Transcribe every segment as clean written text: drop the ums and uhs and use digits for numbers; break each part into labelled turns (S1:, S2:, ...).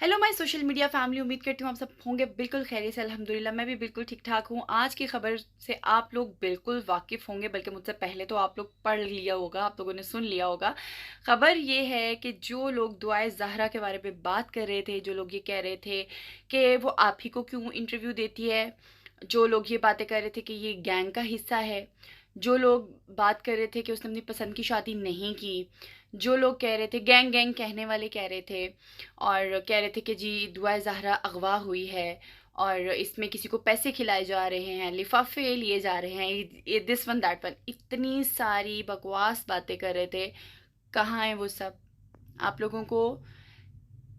S1: Hello my social media family, उम्मीद करती हूँ आप सब होंगे बिल्कुल खैरियत से। अल्हम्दुलिल्लाह मैं भी बिल्कुल ठीक ठाक हूँ। आज की खबर से आप लोग बिल्कुल वाकिफ़ होंगे, बल्कि मुझसे पहले तो आप लोग पढ़ लिया होगा, आप लोगों ने सुन लिया होगा। खबर ये है कि जो लोग दुआए ज़हरा के बारे में बात कर रहे थे, जो लोग ये कह रहे थे कि वो आप ही को क्यों इंटरव्यू देती है, जो लोग ये बातें कर रहे थे कि ये गैंग का हिस्सा है, जो लोग बात कर रहे थे कि उसने अपनी पसंद की शादी नहीं की, जो लोग कह रहे थे, गैंग गैंग कहने वाले कह रहे थे और कह रहे थे कि जी दुआ ज़हरा अगवा हुई है और इसमें किसी को पैसे खिलाए जा रहे हैं, लिफाफे लिए जा रहे हैं, ये दिस वन दैट वन, इतनी सारी बकवास बातें कर रहे थे। कहाँ है वो सब? आप लोगों को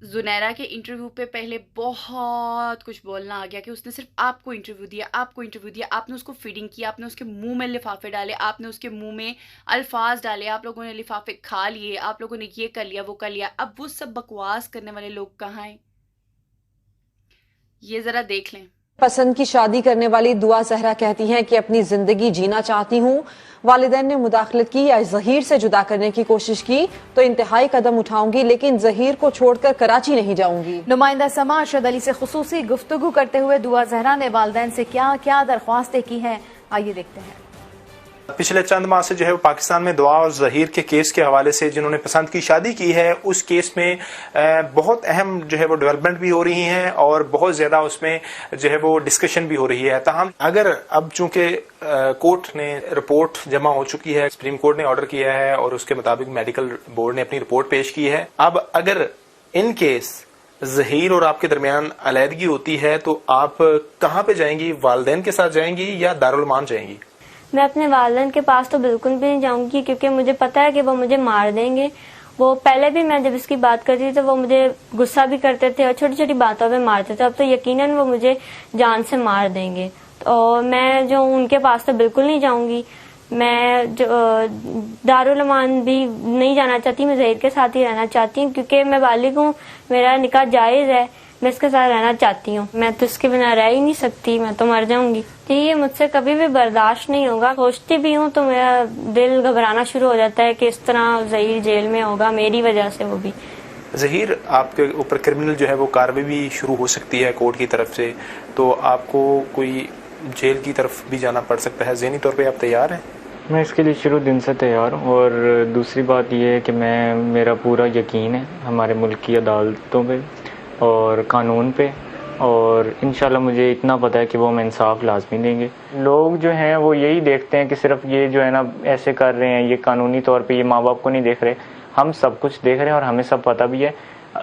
S1: ज़ुनैरा के इंटरव्यू पे पहले बहुत कुछ बोलना आ गया कि उसने सिर्फ आपको इंटरव्यू दिया, आपको इंटरव्यू दिया, आपने उसको फीडिंग किया, आपने उसके मुंह में लिफाफे डाले, आपने उसके मुंह में अल्फाज डाले, आप लोगों ने लिफाफे खा लिए, आप लोगों ने ये कर लिया वो कर लिया। अब वो सब बकवास करने वाले लोग कहाँ हैं, ये ज़रा देख लें।
S2: पसंद की शादी करने वाली दुआ ज़हरा कहती हैं कि अपनी जिंदगी जीना चाहती हूँ। वालिदैन ने मुदाखलत की या ज़हीर से जुदा करने की कोशिश की तो इंतहाई कदम उठाऊंगी, लेकिन ज़हीर को छोड़कर कराची नहीं जाऊंगी।
S3: नुमाइंदा समा अरशद अली से खुसूसी गुफ्तगू करते हुए दुआ ज़हरा ने वालिदैन से क्या क्या दरख्वास्तें की हैं, आइए देखते हैं।
S4: पिछले चंद माह से जो है वो पाकिस्तान में दुआ और ज़हीर के केस के हवाले से जिन्होंने पसंद की शादी की है, उस केस में बहुत अहम जो है वो डेवलपमेंट भी हो रही हैं और बहुत ज़्यादा उसमें जो है वो डिस्कशन भी हो रही है। ताहम अगर अब चूंकि कोर्ट ने रिपोर्ट जमा हो चुकी है, सुप्रीम कोर्ट ने ऑर्डर किया है और उसके मुताबिक मेडिकल बोर्ड ने अपनी रिपोर्ट पेश की है। अब अगर इन केस ज़हीर और आपके दरमियान अलहदगी होती है तो आप कहाँ पे जाएंगी? वालिदैन के साथ जाएंगी या दारुल मान जाएंगी?
S5: मैं अपने वालिदैन के पास तो बिल्कुल भी नहीं जाऊंगी, क्योंकि मुझे पता है कि वो मुझे मार देंगे। वो पहले भी मैं जब इसकी बात करती थी तो वो मुझे गुस्सा भी करते थे और छोटी छोटी बातों पे मारते थे। अब तो यकीनन वो मुझे जान से मार देंगे। तो मैं जो उनके पास तो बिल्कुल नहीं जाऊंगी। मैं जो दारुल अमान भी नहीं जाना चाहती, मैं ज़हीर के साथ ही रहना चाहती हूँ, क्योंकि मैं बालिग हूँ, मेरा निकाह जायज़ है, मैं इसके साथ रहना चाहती हूँ। मैं तो इसके बिना रह ही नहीं सकती, मैं तो मर जाऊंगी। जी, ये मुझसे कभी भी बर्दाश्त नहीं होगा। सोचती भी हूँ तो मेरा दिल घबराना शुरू हो जाता है कि इस तरह ज़हीर जेल में होगा मेरी वजह से। वो भी
S4: ज़हीर आपके ऊपर क्रिमिनल जो है वो कार्रवाई भी शुरू हो सकती है कोर्ट की तरफ से, तो आपको कोई जेल की तरफ भी जाना पड़ सकता है। ज़हनी तौर पे आप तैयार हैं?
S6: मैं इसके लिए शुरू दिन से तैयार हूँ। और दूसरी बात यह है कि मेरा पूरा यकीन है हमारे मुल्क की अदालतों पे और कानून पे, और इंशाल्लाह मुझे इतना पता है कि वो हमें इंसाफ लाजमी देंगे। लोग जो हैं वो यही देखते हैं कि सिर्फ ये जो है ना ऐसे कर रहे हैं, ये कानूनी तौर पे ये माँ बाप को नहीं देख रहे। हम सब कुछ देख रहे हैं और हमें सब पता भी है।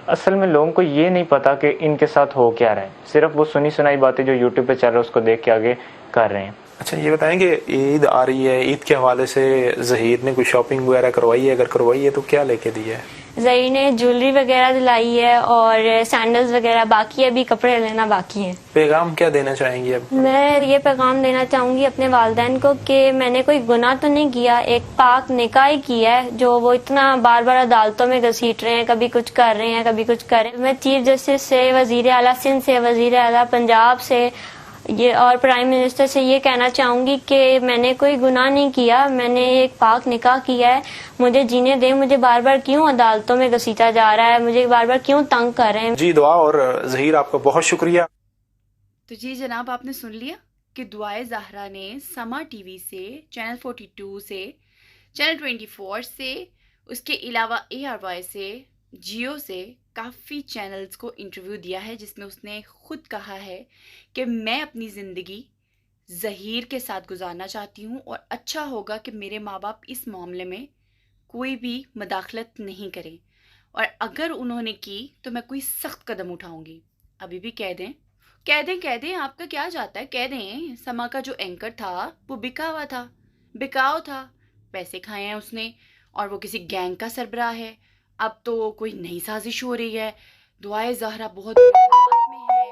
S6: असल में लोगों को ये नहीं पता कि इनके साथ हो क्या रहा है, सिर्फ वो सुनी सुनाई बातें जो यूट्यूब पे चल रहा है उसको देख के आगे कर रहे हैं।
S4: अच्छा, ये बताएंगे ईद आ रही है, ईद के हवाले से ज़हीर ने कोई शॉपिंग वगैरह करवाई है? अगर करवाई है तो क्या लेके दी है?
S5: ज़हीर ने ज्वेलरी वगैरह दिलाई है और सैंडल्स वगैरह बाकी है, अभी कपड़े लेना बाकी है।
S4: पैगाम क्या देना चाहेंगी अब?
S5: मैं ये पैगाम देना चाहूंगी अपने वालिदैन को कि मैंने कोई गुनाह तो नहीं किया, एक पाक निकाह ही किया है, जो वो इतना बार बार अदालतों में घसीट रहे हैं, कभी कुछ कर रहे हैं कभी कुछ कर रहे हैं। मैं चीफ जस्टिस से, वजीर आला सिंध से, वजीर आला पंजाब से ये और प्राइम मिनिस्टर से ये कहना चाहूंगी कि मैंने कोई गुनाह नहीं किया, मैंने एक पाक निकाह किया है, मुझे जीने दें। मुझे बार बार क्यों अदालतों में घसीटा जा रहा है, मुझे बार बार क्यों तंग कर रहे हैं।
S4: जी दुआ और ज़हीर आपका बहुत शुक्रिया।
S1: तो जी जनाब, आपने सुन लिया कि दुआए ज़हरा ने समा टीवी से, चैनल 42 से, चैनल 24 से, उसके अलावा ARY से, जियो से काफ़ी चैनल्स को इंटरव्यू दिया है, जिसमें उसने ख़ुद कहा है कि मैं अपनी ज़िंदगी ज़हीर के साथ गुजारना चाहती हूँ और अच्छा होगा कि मेरे माँ बाप इस मामले में कोई भी मदाखलत नहीं करें, और अगर उन्होंने की तो मैं कोई सख्त कदम उठाऊँगी। अभी भी कह दें, कह दें, कह दें, आपका क्या जाता है, कह दें। समा का जो एंकर था वो बिका हुआ था, बिकाऊ था, पैसे खाए हैं उसने, और वो किसी गैंग का सरबराह है। अब तो कोई नई साजिश हो रही है, दुआए ज़हरा बहुत बुरे हालात में है।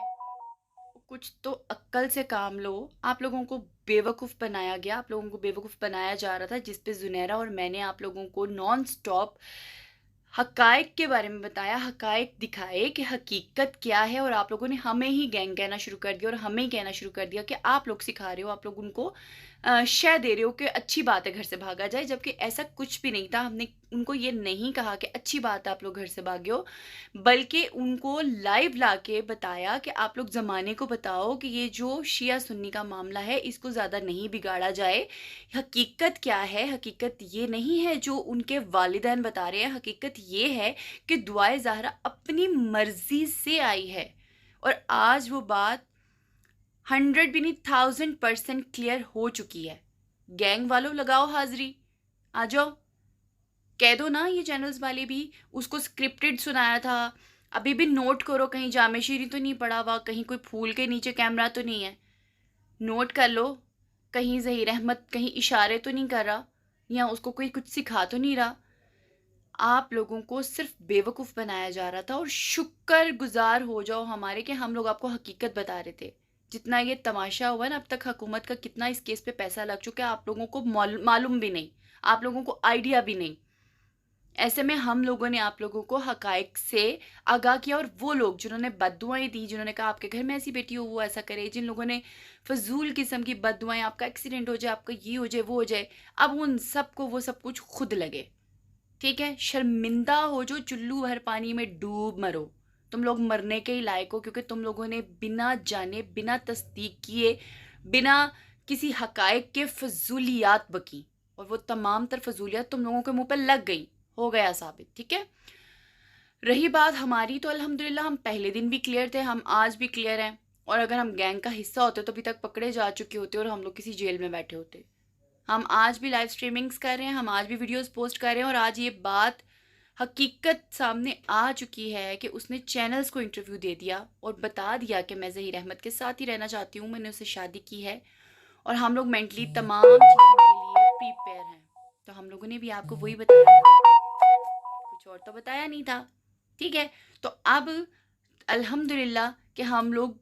S1: कुछ तो अक्ल से काम लो। आप लोगों को बेवकूफ़ बनाया गया, आप लोगों को बेवकूफ़ बनाया जा रहा था, जिस पे ज़ुनैरा और मैंने आप लोगों को नॉन स्टॉप हक़ाइक़ के बारे में बताया, हक़ाइक़ दिखाए कि हकीकत क्या है, और आप लोगों ने हमें ही गैंग कहना शुरू कर दिया और हमें ही कहना शुरू कर दिया कि आप लोग सिखा रहे हो, आप लोग उनको शय दे रहे हो कि अच्छी बात है घर से भागा जाए, जबकि ऐसा कुछ भी नहीं था। हमने उनको ये नहीं कहा कि अच्छी बात है आप लोग घर से भागे हो, बल्कि उनको लाइव लाके बताया कि आप लोग ज़माने को बताओ कि ये जो शिया सुन्नी का मामला है इसको ज़्यादा नहीं बिगाड़ा जाए। हकीकत क्या है? हकीकत ये नहीं है जो उनके वालिदैन बता रहे हैं, हकीकत ये है कि दुआए ज़हरा अपनी मर्ज़ी से आई है। और आज वो बात 100 भी नहीं 1000% क्लियर हो चुकी है। गैंग वालों लगाओ हाज़री, आ जाओ, कह दो ना ये चैनल्स वाले भी, उसको स्क्रिप्टेड सुनाया था, अभी भी नोट करो कहीं जामे शीरी तो नहीं पड़ा हुआ, कहीं कोई फूल के नीचे कैमरा तो नहीं है, नोट कर लो, कहीं ज़हीर अहमद कहीं इशारे तो नहीं कर रहा, या उसको कोई कुछ सिखा तो नहीं रहा। आप लोगों को सिर्फ बेवकूफ़ बनाया जा रहा था। और शुक्र गुजार हो जाओ हमारे कि हम लोग आपको हकीकत बता रहे थे। जितना ये तमाशा हुआ ना अब तक, हुकूमत का कितना इस केस पे पैसा लग चुका है आप लोगों को मालूम भी नहीं, आप लोगों को आइडिया भी नहीं। ऐसे में हम लोगों ने आप लोगों को हकायक से आगाह किया, और वो लोग जिन्होंने बद्दुआएं दी, जिन्होंने कहा आपके घर में ऐसी बेटी हो वो ऐसा करे, जिन लोगों ने फजूल किस्म की बद्दुआएं, आपका एक्सीडेंट हो जाए, आपका ये हो जाए वो हो जाए, अब उन सबको वो सब कुछ खुद लगे। ठीक है, शर्मिंदा हो जो, चुल्लू भर पानी में डूब मरो। तुम लोग मरने के ही लायक हो, क्योंकि तुम लोगों ने बिना जाने, बिना तस्दीक किए, बिना किसी हकायक के फजूलियात बकी, और वो तमाम तर फजूलियात तुम लोगों के मुंह पर लग गई, हो गया साबित। ठीक है, रही बात हमारी, तो अल्हम्दुलिल्लाह हम पहले दिन भी क्लियर थे, हम आज भी क्लियर हैं। और अगर हम गैंग का हिस्सा होते तो अभी तक पकड़े जा चुके होते और हम लोग किसी जेल में बैठे होते। हम आज भी लाइव स्ट्रीमिंग्स कर रहे हैं, हम आज भी वीडियोस पोस्ट कर रहे हैं, और आज ये बात हकीकत सामने आ चुकी है कि उसने चैनल्स को इंटरव्यू दे दिया और बता दिया कि मैं ज़हीर अहमद के साथ ही रहना चाहती हूँ, मैंने उससे शादी की है और हम लोग मेंटली तमाम चीज़ों के लिए प्रिपेयर हैं। तो हम लोगों ने भी आपको वही बताया था, कुछ और तो बताया नहीं था। ठीक है, तो अब अल्हम्दुलिल्लाह कि हम लोग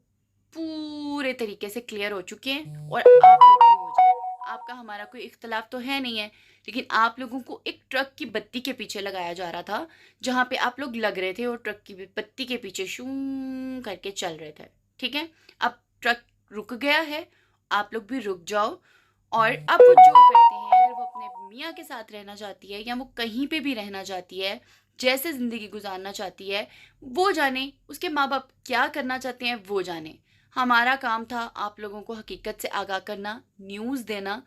S1: पूरे तरीके से क्लियर हो चुके हैं, और आप लोग भी हो जाए। आपका हमारा कोई इख्तलाफ तो है नहीं है, लेकिन आप लोगों को एक ट्रक की बत्ती के पीछे लगाया जा रहा था, जहाँ पे आप लोग लग रहे थे और ट्रक की बत्ती के पीछे शूं करके चल रहे थे। ठीक है, अब ट्रक रुक गया है, आप लोग भी रुक जाओ। और अब वो जो करते हैं, अगर वो अपने मियाँ के साथ रहना चाहती है या वो कहीं पे भी रहना चाहती है, जैसे ज़िंदगी गुजारना चाहती है, वो जाने, उसके माँ बाप क्या करना चाहते हैं वो जाने। हमारा काम था आप लोगों को हकीकत से आगाह करना, न्यूज़ देना।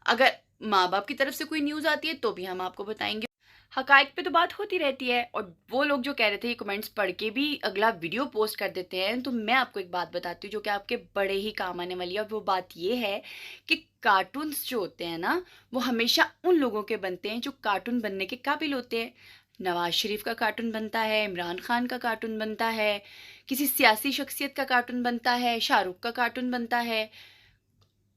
S1: अगर माँ बाप की तरफ से कोई न्यूज़ आती है तो भी हम आपको बताएंगे। हकायक पे तो बात होती रहती है, और वो लोग जो कह रहे थे ये कमेंट्स पढ़ के भी अगला वीडियो पोस्ट कर देते हैं, तो मैं आपको एक बात बताती हूँ जो कि आपके बड़े ही काम आने वाली है। और वो बात ये है कि कार्टून्स जो होते हैं ना, वो हमेशा उन लोगों के बनते हैं जो कार्टून बनने के काबिल होते हैं। नवाज शरीफ का कार्टून बनता है, इमरान खान का कार्टून बनता है, किसी सियासी शख्सियत का कार्टून बनता है, शाहरुख का कार्टून बनता है।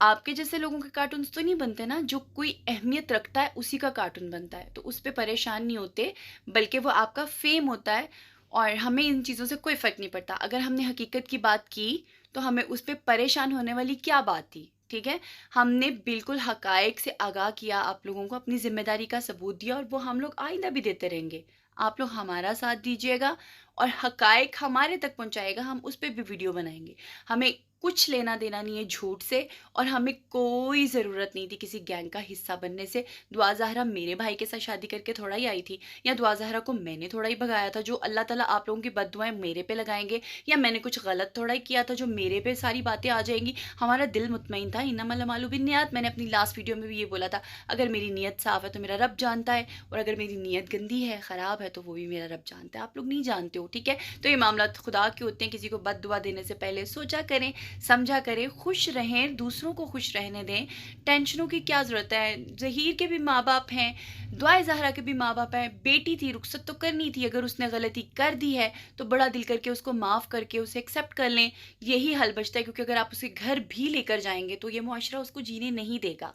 S1: आपके जैसे लोगों के कार्टून्स तो नहीं बनते ना, जो कोई अहमियत रखता है उसी का कार्टून बनता है, तो उस पर परेशान नहीं होते, बल्कि वो आपका फेम होता है। और हमें इन चीज़ों से कोई फ़र्क नहीं पड़ता। अगर हमने हकीकत की बात की तो हमें उस पर परेशान होने वाली क्या बात थी। ठीक है, हमने बिल्कुल हकायक से आगाह किया, आप लोगों को अपनी ज़िम्मेदारी का सबूत दिया, और वो हम लोग आइंदा भी देते रहेंगे। आप लोग हमारा साथ दीजिएगा और हकायक हमारे तक पहुंचाएगा, हम उस पर भी वीडियो बनाएंगे। हमें कुछ लेना देना नहीं है झूठ से, और हमें कोई ज़रूरत नहीं थी किसी गैंग का हिस्सा बनने से। दुआ ज़हरा मेरे भाई के साथ शादी करके थोड़ा ही आई थी, या दुआ ज़हरा को मैंने थोड़ा ही भगाया था जो अल्लाह ताला आप लोगों की बद्दुआएं मेरे पे लगाएंगे, या मैंने कुछ गलत थोड़ा ही किया था जो मेरे पे सारी बातें आ जाएंगी। हमारा दिल मुतमईन था, इन्नमल अमालु बिन्नियात। मैंने अपनी लास्ट वीडियो में भी ये बोला था, अगर मेरी नीयत साफ़ है तो मेरा रब जानता है, और अगर मेरी नीयत गंदी है, ख़राब है, तो वो भी मेरा रब जानता है, आप लोग नहीं जानते हो। ठीक है, तो ये मामला खुदा के होते हैं। किसी को बद्दुआ देने से पहले सोचा करें, समझा करें, खुश रहें, दूसरों को खुश रहने दें। टेंशनों की क्या ज़रूरत है? ज़हीर के भी माँ बाप हैं, दुआए ज़हरा के भी माँ बाप हैं। बेटी थी, रुखसत तो करनी थी। अगर उसने गलती कर दी है तो बड़ा दिल करके उसको माफ़ करके उसे एक्सेप्ट कर लें, यही हल बचता है। क्योंकि अगर आप उसे घर भी लेकर जाएंगे तो ये मुआशरा उसको जीने नहीं देगा।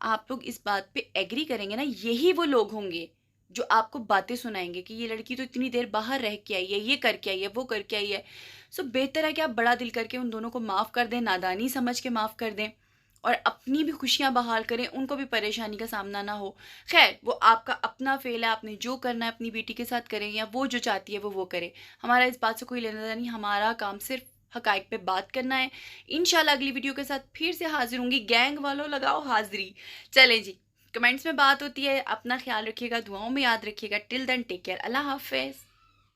S1: आप लोग इस बात पे एग्री करेंगे ना, यही वो लोग होंगे जो आपको बातें सुनाएंगे कि ये लड़की तो इतनी देर बाहर रह के आई है, ये करके आई है, वो करके आई है। सो बेहतर है कि आप बड़ा दिल करके उन दोनों को माफ़ कर दें, नादानी समझ के माफ़ कर दें, और अपनी भी खुशियां बहाल करें, उनको भी परेशानी का सामना ना हो। खैर, वो आपका अपना फेल है, आपने जो करना है अपनी बेटी के साथ करें, या वो जो चाहती है वो करें। हमारा इस बात से कोई लेना देना नहीं, हमारा काम सिर्फ हकायक पे बात करना है। इंशाल्लाह अगली वीडियो के साथ फिर से हाजिर होंगी। गैंग वालों लगाओ हाजिरी। चलें जी, कमेंट्स में बात होती है। अपना ख्याल रखिएगा, दुआओं में याद रखिएगा। टिल देन टेक केयर, अल्लाह हाफिज़।